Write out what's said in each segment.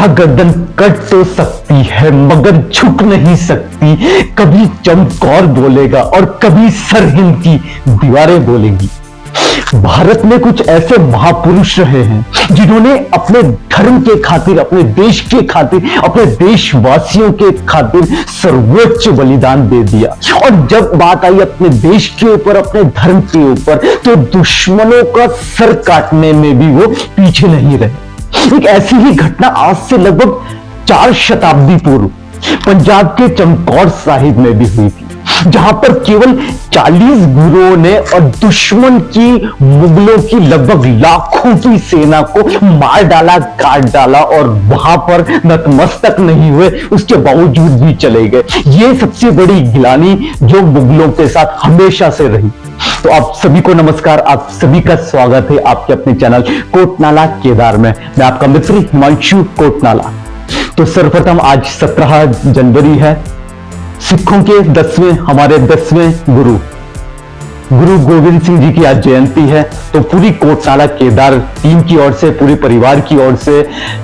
क्या गर्दन कट तो सकती है मगर झुक नहीं सकती। कभी चमकौर बोलेगा और कभी सरहिंद की दीवारें बोलेंगी। भारत में कुछ ऐसे महापुरुष रहे हैं जिन्होंने अपने धर्म के खातिर, अपने देश के खातिर, अपने देशवासियों के खातिर सर्वोच्च बलिदान दे दिया। और जब बात आई अपने देश के ऊपर, अपने धर्म के ऊपर, तो दुश्मनों का सर काटने में भी वो पीछे नहीं रहे। एक ऐसी ही घटना आज से लगभग 4 शताब्दी पूर्व पंजाब के चमकौर साहिब में भी हुई थी, जहां पर केवल 40 गुरुओं ने और दुश्मन की, मुगलों की लगभग लाखों की सेना को मार डाला, काट डाला और वहां पर नतमस्तक नहीं हुए, उसके बावजूद भी चले गए। ये सबसे बड़ी गिलानी जो मुगलों के साथ हमेशा से रही। तो आप सभी को नमस्कार, आप सभी का स्वागत है आपके अपने चैनल कोटनाला केदार में। मैं आपका मित्र हिमांशु कोटनाला। तो सर्वप्रथम आज 17 जनवरी है, सिखों के 10वें, हमारे 10वें गुरु गोविंद सिंह जी की आज जयंती है। तो पूरी कोटनाला केदार टीम की ओर से, पूरे परिवार की ओर से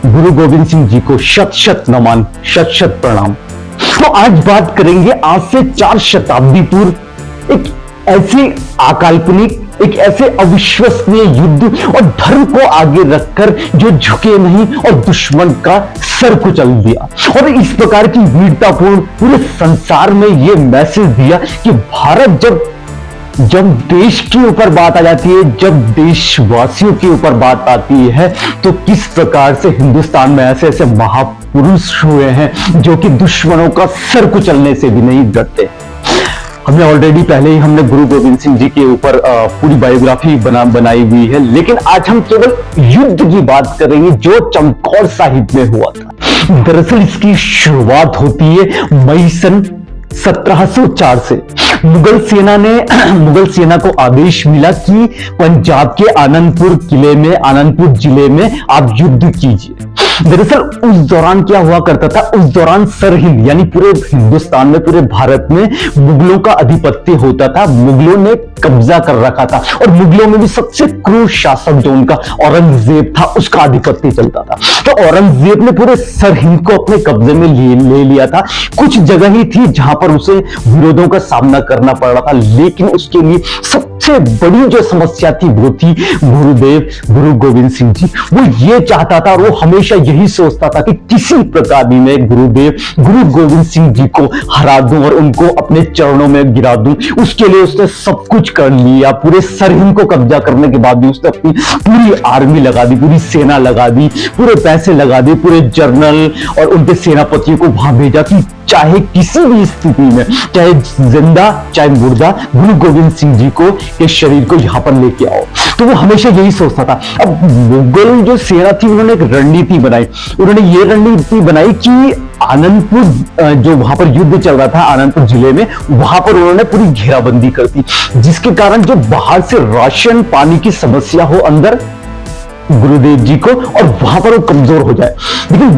गुरु गोविंद सिंह जी को शत शत नमन, शत शत प्रणाम। तो आज बात करेंगे आज से 4 शताब्दी पूर्व एक ऐसी अकाल्पनिक, एक ऐसे अविश्वसनीय युद्ध और धर्म को आगे रखकर जो झुके नहीं और दुश्मन का सर कुचल दिया। और इस प्रकार की वीरतापूर्ण पूरे संसार में यह मैसेज दिया कि भारत जब देश के ऊपर बात आ जाती है, जब देशवासियों के ऊपर बात आती है, तो किस प्रकार से हिंदुस्तान में ऐसे ऐसे महापुरुष हुए हैं जो कि दुश्मनों का सर कुचलने से भी नहीं डरते। हमने ऑलरेडी पहले ही हमने गुरु गोविंद सिंह जी के ऊपर पूरी बायोग्राफी बनाई हुई है, लेकिन आज हम केवल युद्ध की बात करेंगे जो चमकौर साहिब में हुआ था। दरअसल इसकी शुरुआत होती है मई सन 1704 से। मुगल सेना को आदेश मिला कि पंजाब के आनंदपुर किले में, आनंदपुर जिले में आप युद्ध कीजिए। दरअसल उस दौरान क्या हुआ करता था, उस दौरान सरहिंद यानी पूरे हिंदुस्तान में, पूरे भारत में मुगलों का आधिपत्य होता था। मुगलों ने कब्जा कर रखा था और मुगलों में भी सबसे क्रूर शासक जो उनका औरंगजेब था, उसका आधिपत्य चलता था। तो औरंगजेब ने पूरे सरहिंद को अपने कब्जे में ले लिया था। कुछ जगह ही थी जहां पर उसे विरोधों का सामना करना पड़ रहा था, लेकिन उसके लिए सबसे बड़ी जो समस्या थी वो थी गुरु गोविंद सिंह जी। वो ये चाहता था और वो हमेशा यही सोचता था कि किसी प्रकार भी मैं गुरु गोविंद सिंह जी को हरा दूं और उनको अपने चरणों में गिरा दूं। उसके लिए उसने सब कुछ कर लिया। पूरे सरहिंद को कब्जा करने के बाद भी उसने अपनी पूरी आर्मी लगा दी, पूरी सेना लगा दी, पूरे पैसे लगा दिए, पूरे जनरल और उनके सेनापतियों को वहां भेजा कि चाहे किसी भी स्थिति में, चाहे जिंदा चाहे मुर्दा, गुरु गोविंद सिंह जी को के शरीर को यहां पर लेके आओ। तो वो हमेशा यही सोचता था। अब मुगल जो सेना थी उन्होंने एक रणनीति बनाई। उन्होंने ये रणनीति बनाई कि आनंदपुर, जो वहां पर युद्ध चल रहा था आनंदपुर जिले में, वहां पर उन्होंने पूरी घेराबंदी कर दी, जिसके कारण जो बाहर से राशन पानी की समस्या हो अंदर गुरुदेव जी को, और वहां पर वो कमजोर हो जाए। लेकिन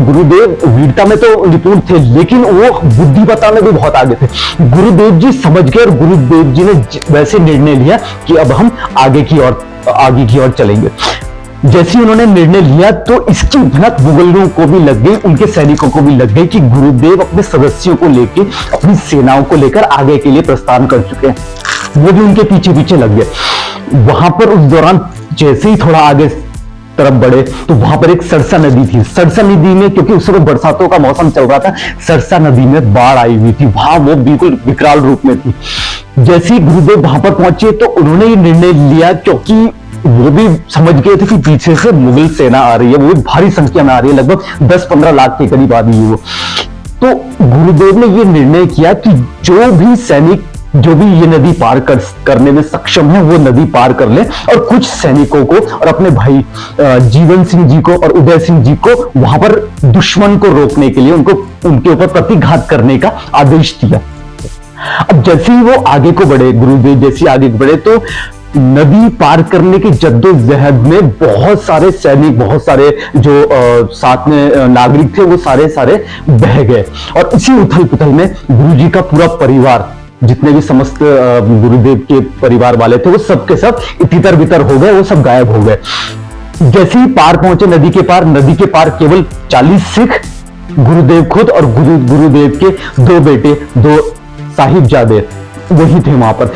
गुरुदेव वीरता में तो निपुण थे, लेकिन वो बुद्धिमत्ता में भी बहुत आगे थे। गुरुदेव जी समझ गए और गुरुदेव जी ने वैसे निर्णय लिया कि अब हम आगे की ओर चलेंगे। जैसे उन्होंने निर्णय लिया तो इसकी भनक मुगलों को भी लग गई, उनके सैनिकों को भी लग गई कि गुरुदेव अपने सदस्यों को लेकर, अपनी सेनाओं को लेकर आगे के लिए प्रस्थान कर चुके हैं। वो भी उनके पीछे पीछे लग गए। वहां पर उस दौरान जैसे ही थोड़ा आगे तरफ बढ़े तो वहां पर एक सरसा नदी थी। सरसा नदी में, क्योंकि उस समय बरसातों का मौसम चल रहा था, सरसा नदी में बाढ़ आई हुई थी। वहां वो बिल्कुल विकराल रूप में थी। जैसे ही गुरुदेव वहां पर पहुंचे तो उन्होंने ये निर्णय लिया, क्योंकि वो भी समझ गए थे कि पीछे से मुगल सेना आ रही है, वो भी भारी संख्या में आ रही है, लगभग 10-15 लाख के करीब आ रही है वो। तो गुरुदेव ने ये निर्णय किया कि जो भी सैनिक, जो भी ये नदी पार करने में सक्षम है, वो नदी पार कर ले, और कुछ सैनिकों को और अपने भाई जीवन सिंह जी को और उदय सिंह जी को वहां पर दुश्मन को रोकने के लिए, उनके ऊपर प्रतिघात करने का आदेश दिया। अब जैसे ही वो आगे को बढ़े, गुरुदेव जैसे आगे बढ़े, तो नदी पार करने की जद्दोजहद में बहुत सारे सैनिक, बहुत सारे जो साथ में नागरिक थे, वो सारे बह गए। और इसी उथल पुथल में गुरु जी का पूरा परिवार, जितने भी समस्त गुरुदेव के परिवार वाले थे, वो सब के सब तितर बितर हो गए, वो सब गायब हो गए। जैसे ही पार पहुंचे नदी के पार केवल 40 सिख, गुरुदेव खुद और गुरुदेव के 2 बेटे, 2 साहिबजादे वही थे वहां पर।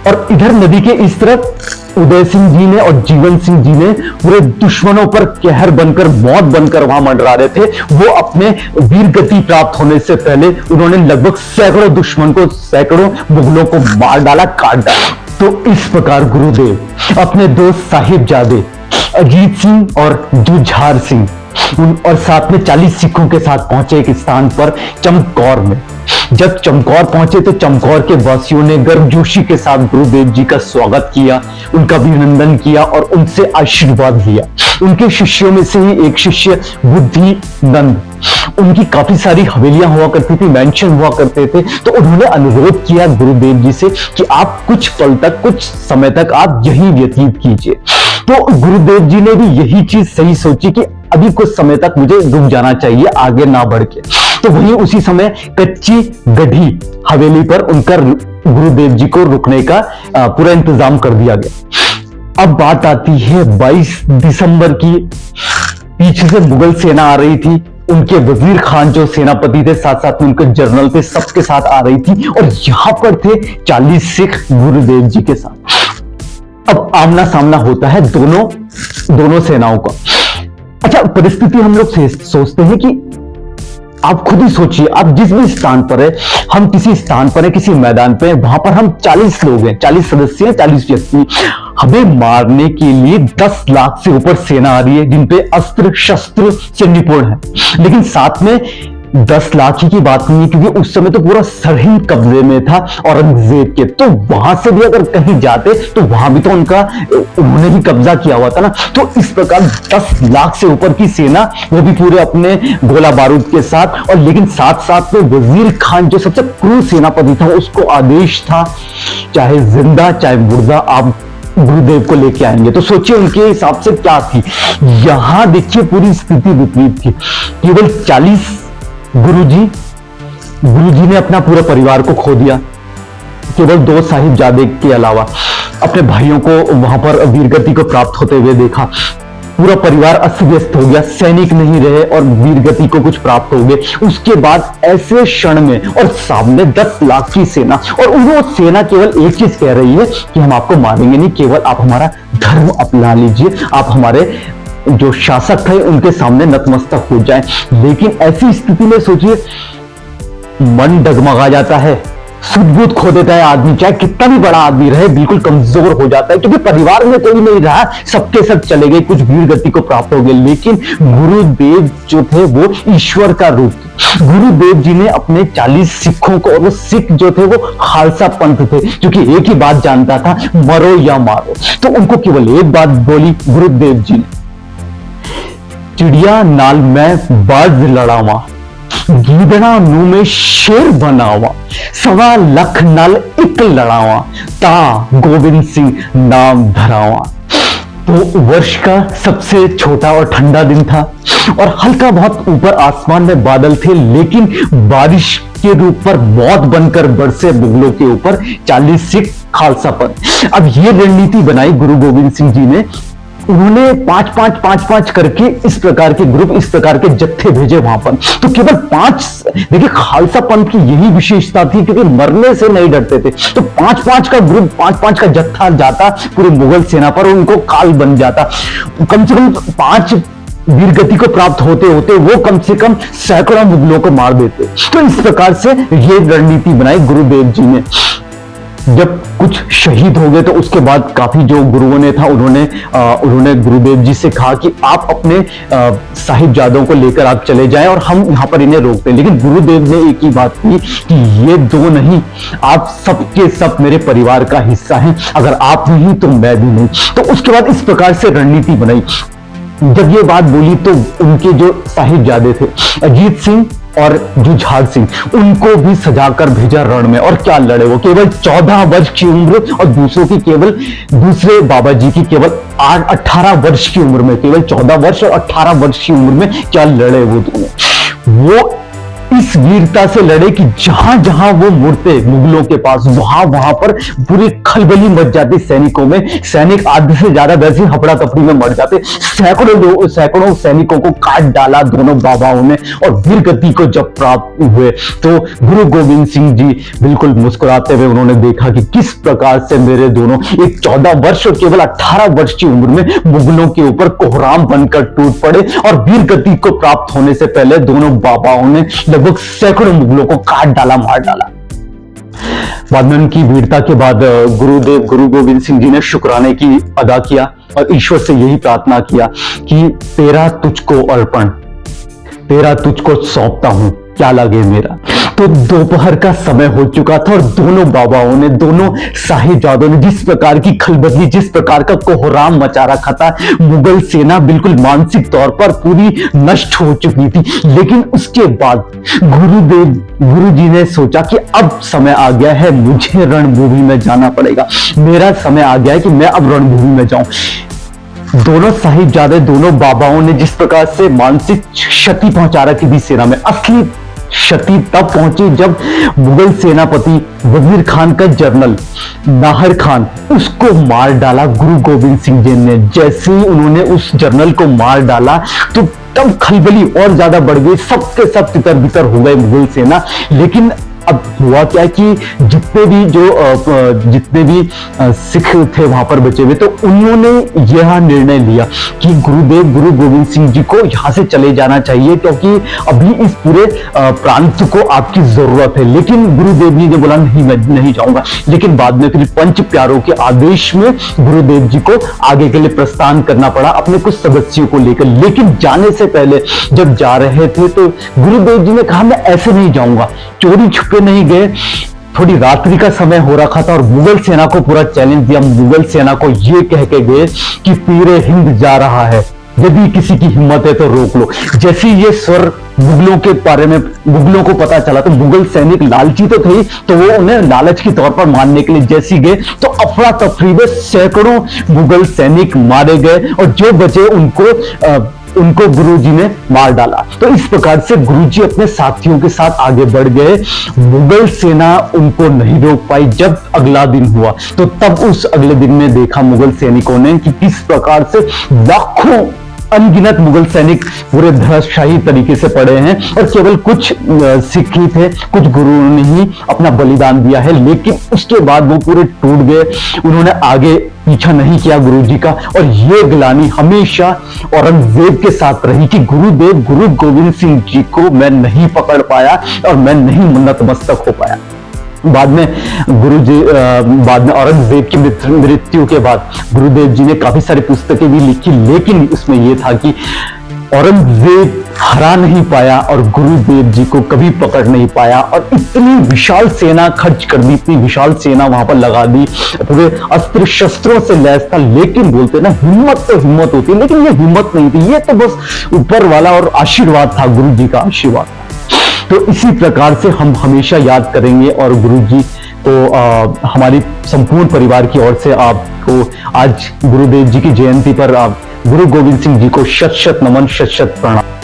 और इधर नदी के इस तरफ उदय सिंह जी ने और जीवन सिंह जी ने पूरे दुश्मनों पर कहर बनकर, मौत बनकर वहां मंडरा रहे थे। वो अपने वीर गति प्राप्त होने से पहले उन्होंने लगभग सैकड़ों दुश्मन को, सैकड़ों मुगलों को मार डाला, काट डाला। तो इस प्रकार गुरुदेव अपने 2 साहिबजादे अजीत सिंह और जुझार सिंह और साथ में 40 सिखों के साथ पहुंचे एक स्थान पर चमकौर में। जब चमकौर पहुंचे तो चमकौर के वासियों ने गर्मजोशी के साथ गुरुदेव जी का स्वागत किया, उनका अभिनंदन किया और उनसे आशीर्वाद लिया। उनके शिष्यों में से ही एक शिष्य बुद्धि नंद, उनकी काफी सारी हवेलियां हुआ करती थी, मैंशन हुआ करते थे। तो उन्होंने अनुरोध किया गुरुदेव जी से कि आप कुछ पल तक, कुछ समय तक आप यहीं व्यतीत कीजिए। तो गुरुदेव जी ने भी यही चीज सही सोची कि अभी कुछ समय तक मुझे रुक जाना चाहिए, आगे ना बढ़ के। तो वहीं उसी समय कच्ची गढ़ी हवेली पर उनका गुरुदेव जी को रुकने का पूरा इंतजाम कर दिया गया। अब बात आती है 22 दिसंबर की। पीछे से मुगल सेना आ रही थी, उनके वजीर खान जो सेनापति थे, साथ साथ में उनके जनरल थे, सबके साथ आ रही थी और यहां पर थे 40 सिख गुरुदेव जी के साथ। अब आमना सामना होता है दोनों सेनाओं का। अच्छा, परिस्थिति हम लोग सोचते हैं कि आप खुद ही सोचिए, आप जिस भी स्थान पर है, हम किसी स्थान पर है, किसी मैदान पे, वहां पर हम 40 लोग हैं, 40 सदस्य हैं, 40 व्यक्ति। हमें मारने के लिए 10 लाख से ऊपर सेना आ रही है, जिनपे अस्त्र शस्त्र से निपुण है। लेकिन साथ में 10 लाख ही की बात नहीं है, क्योंकि उस समय तो पूरा सरहिंद कब्जे में था औरंगजेब के। तो वहां से भी अगर कहीं जाते तो वहां भी तो उन्होंने ही कब्जा किया हुआ था ना। तो इस प्रकार 10 लाख से ऊपर की सेना, वो भी पूरे अपने गोला बारूद के साथ। और लेकिन साथ साथ में वजीर खान जो सबसे क्रूर सेनापति था, उसको आदेश था चाहे जिंदा चाहे मुर्दा आप गुरुदेव को लेके आएंगे। तो सोचिए उनके हिसाब से क्या थी। यहां देखिए पूरी स्थिति विपरीत थी। केवल 40 गुरुजी ने अपना पूरा परिवार को खो दिया। केवल 2 साहिबजादे के अलावा अपने भाइयों को वहां पर वीरगति को प्राप्त होते हुए देखा। पूरा परिवार अस्त व्यस्त हो गया, सैनिक नहीं रहे और वीरगति को कुछ प्राप्त हो गए। उसके बाद ऐसे क्षण में और सामने 10 लाख की सेना, और वो सेना केवल एक चीज कह रही है कि हम आपको मारेंगे नहीं, केवल आप हमारा धर्म अपना लीजिए, आप हमारे जो शासक थे उनके सामने नतमस्तक हो जाए। लेकिन ऐसी स्थिति में सोचिए, मन डगमगा जाता है, सुध-बुध खो देता है आदमी, चाहे कितना भी बड़ा आदमी रहे, बिल्कुल कमजोर हो जाता है, क्योंकि परिवार में कोई नहीं रहा, सबके सब चले गए, कुछ वीर गति को प्राप्त हो गए। लेकिन गुरुदेव जो थे वो ईश्वर का रूप थे। गुरुदेव जी ने अपने 40 सिखों को, और वो सिख जो थे वो खालसा पंथ थे, क्योंकि एक ही बात जानता था, मरो या मारो। तो उनको केवल एक बात बोली गुरुदेव जी ने, चिड़िया नाल में बाज लड़ावा, गीदड़ा मुंह में शेर बनावा, 1.25 लाख नाल एक लड़ावा, ता गोविंद सिंह नाम धरावा। तो वर्ष का सबसे छोटा और ठंडा दिन था और हल्का बहुत ऊपर आसमान में बादल थे, लेकिन बारिश के रूप पर मौत बनकर बरसे मुगलों के ऊपर 40 सिख खालसा पंथ। अब ये रणनीति बनाई गुरु गोविंद सिंह जी ने। उन्होंने 5-5 करके इस प्रकार के ग्रुप, इस प्रकार के जत्थे भेजे वहां पर। तो केवल 5, देखिए खालसा पंथ की यही विशेषता थी, क्योंकि मरने से नहीं डरते थे। तो 5-5 का ग्रुप, 5-5 का जत्था जाता पूरी मुगल सेना पर, उनको काल बन जाता। कम से कम 5 वीरगति को प्राप्त होते होते वो कम से कम सैकड़ों मुगलों को मार देते। तो इस प्रकार से ये रणनीति बनाई गुरुदेव जी ने। जब कुछ शहीद हो गए तो उसके बाद काफी जो गुरुओं ने था, उन्होंने गुरुदेव जी से कहा कि आप अपने साहिबजादों को लेकर आप चले जाएं और हम यहाँ पर इन्हें रोकते हैं। लेकिन गुरुदेव ने एक ही बात की कि ये 2 नहीं, आप सबके सब मेरे परिवार का हिस्सा हैं, अगर आप नहीं तो मैं भी नहीं। तो उसके बाद इस प्रकार से रणनीति बनाई। जब ये बात बोली तो उनके जो साहिबजादे थे अजीत सिंह और जुझार सिंह, उनको भी सजाकर भेजा रण में। और क्या लड़े वो, केवल 14 वर्ष की उम्र, और दूसरे बाबा जी की केवल 18 वर्ष की उम्र में, केवल 14 वर्ष और 18 वर्ष की उम्र में क्या लड़े वो दोनों। वो इस वीरता से लड़े कि जहां जहां वो मुड़ते मुगलों के पास, वहां वहां पर पूरी खलबली मच जाती सैनिकों में। सैनिक आधे से ज्यादा वैसे हपड़ा तपड़ी में मर जाते। सैकड़ों सैनिकों को काट डाला दोनों बाबाओं ने। और वीर गति को जब प्राप्त हुए तो गुरु गोविंद सिंह जी बिल्कुल मुस्कुराते हुए उन्होंने देखा कि किस प्रकार से मेरे दोनों, एक 14 वर्ष और केवल 18 वर्ष की उम्र में मुगलों के ऊपर कोहराम बनकर टूट पड़े। और वीर गति को प्राप्त होने से पहले दोनों बाबाओं ने लगभग सैकड़ों मुगलों को काट डाला, मार डाला। बाद में उनकी वीरता के बाद गुरुदेव गुरु गोविंद सिंह जी ने शुक्राने की अदा किया और ईश्वर से यही प्रार्थना किया कि तेरा तुझको अर्पण, तेरा तुझको सौंपता हूं, क्या लगे मेरा। तो दोपहर का समय हो चुका था और दोनों बाबाओं ने, दोनों साहिबजादों ने जिस प्रकार की खलबली, जिस प्रकार का कोहराम मचा रखा था, मुगल सेना बिल्कुल मानसिक तौर पर पूरी नष्ट हो चुकी थी। लेकिन उसके बाद गुरु जी ने सोचा कि अब समय आ गया है, मुझे रणभूमि में जाना पड़ेगा, मेरा समय आ गया है कि मैं अब रणभूमि में जाऊं। दोनों साहिबजादे, दोनों बाबाओं ने जिस प्रकार से मानसिक क्षति पहुंचा रखी थी सेना में, असली क्षति तब पहुंची जब मुगल सेनापति वजीर खान का जनरल नाहर खान, उसको मार डाला गुरु गोविंद सिंह जी ने। जैसे ही उन्होंने उस जनरल को मार डाला तो तब खलबली और ज्यादा बढ़ गई, सबके सब तितर बितर हो गए मुगल सेना। लेकिन अब हुआ क्या कि जितने भी सिख थे वहां पर बचे हुए, तो उन्होंने यह निर्णय लिया कि गुरुदेव गुरु गोविंद सिंह जी को यहां से चले जाना चाहिए, क्योंकि अभी इस पूरे प्रांत को आपकी जरूरत है। लेकिन गुरुदेव जी ने बोला नहीं, मैं नहीं जाऊंगा। लेकिन बाद में फिर पंच प्यारों के आदेश में गुरुदेव जी को आगे के लिए प्रस्थान करना पड़ा अपने कुछ सदस्यों को लेकर। लेकिन जाने से पहले जब जा रहे थे तो गुरुदेव जी ने कहा मैं ऐसे नहीं जाऊंगा, चोरी छुपे नहीं गए। थोड़ी रात्रि का समय हो रखा था और मुगल सेना को पूरा चैलेंज दिया। मुगल सेना को यह कह के गए कि पीरे हिंद जा रहा है, यदि किसी की हिम्मत है तो रोक लो। जैसे ये स्वर मुगलों के बारे में मुगलों को पता चला तो मुगल सैनिक लालची तो थे, तो वो उन्हें लालच के तौर पर मारने के लिए जैसे गए तो अफरा तफरी में सैकड़ों मुगल सैनिक मारे गए और जो बचे उनको गुरुजी ने मार डाला। तो इस प्रकार से गुरुजी अपने साथियों के साथ आगे बढ़ गए। मुगल सेना उनको नहीं रोक पाई। जब अगला दिन हुआ तो तब उस अगले दिन में देखा मुगल सैनिकों ने कि किस प्रकार से लाखों अनगिनत मुगल सैनिक पूरे धराशायी तरीके से पड़े हैं और केवल कुछ सिख ही थे, कुछ गुरुओं ने ही अपना बलिदान दिया है। लेकिन उसके बाद वो पूरे टूट गए, उन्होंने आगे पीछा नहीं किया गुरुजी का। और ये गिलानी हमेशा औरंगजेब के साथ रही कि गुरुदेव गुरु गोविंद सिंह जी को मैं नहीं पकड़ पाया और मैं नहीं नतमस्तक हो पाया। बाद में औरंगजेब की मृत्यु के बाद गुरुदेव जी ने काफी सारी पुस्तकें भी लिखी, लेकिन उसमें यह था कि औरंगजेब हरा नहीं पाया और गुरुदेव जी को कभी पकड़ नहीं पाया। और इतनी विशाल सेना खर्च कर दी, इतनी विशाल सेना वहां पर लगा दी, पूरे अस्त्र शस्त्रों से लैस था। लेकिन बोलते ना, हिम्मत तो हिम्मत होती है, लेकिन ये हिम्मत नहीं थी, ये तो बस ऊपर वाला और आशीर्वाद था, गुरु जी का आशीर्वाद। तो इसी प्रकार से हम हमेशा याद करेंगे और गुरुजी को हमारी संपूर्ण परिवार की ओर से आपको आज गुरुदेव जी की जयंती पर गुरु गोविंद सिंह जी को शत शत नमन, शत शत प्रणाम।